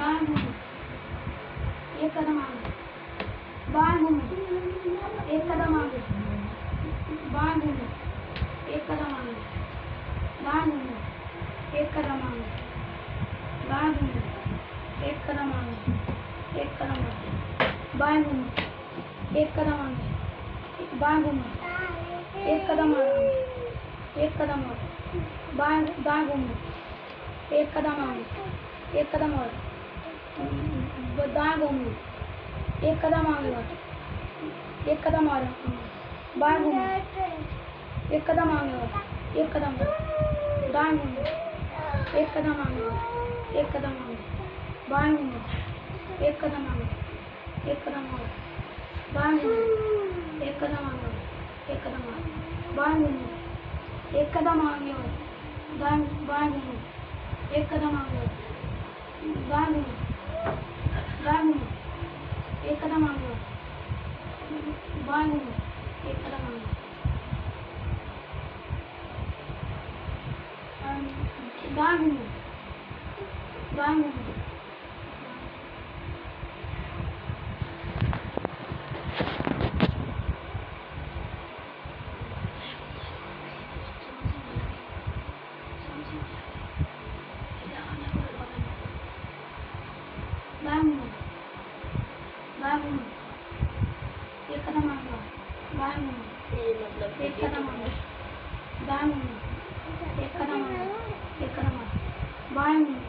बाएं घूमो, एक कदम आगे, बाएं घूमो, एक कदम आगे, बाएं घूमो, एक कदम आगे, बाएं घूमो, एक कदम आगे, बाएं घूमो, एक कदम आगे, एक कदम आगे, बाएं घूमो, एक कदम आगे, बाएं घूमो, एक कदम आगे, एक कदम और, बाएं दाएं घूमो, एक कदम आगे, एक कदम और, दाएं घूमो, एक कदम आगे और, एक कदम और, बाएं घूमो, एक कदम आगे और, एक कदम और, दाएं घूमो, एक कदम आगे और, एक कदम आगे, बाएं घूमो, एक कदम आगे, एक कदम और, बाएं घूमो, एक कदम आगे और, एक कदम आगे, बाएं घूमो, एक कदम आगे और, बाएं घूमो, एक कदम आगे और, दाएं घूमो, एक कदम आगे और, बाएं घूमो, एक कदम आगे, दाएं घूमो, बाएं घूमो, बाएं घूमो, एक कदम आगे, बाएं घूमो, एक कदम आगे, दाएं घूमो, एक कदम आगे, एक कदम आगे, बाएं घूमो,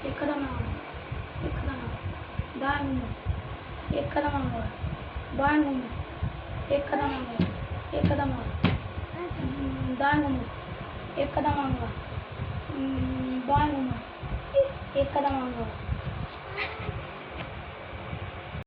एक कदम आगे, एक कदम आगे, दाएं घूमो, एक कदम आगे, बाएं घूमो, एक कदम आगे, एक कदम आगे, दाएं घूमो, एक कदम आगे, बाएं घूमो, एक कदम आगे,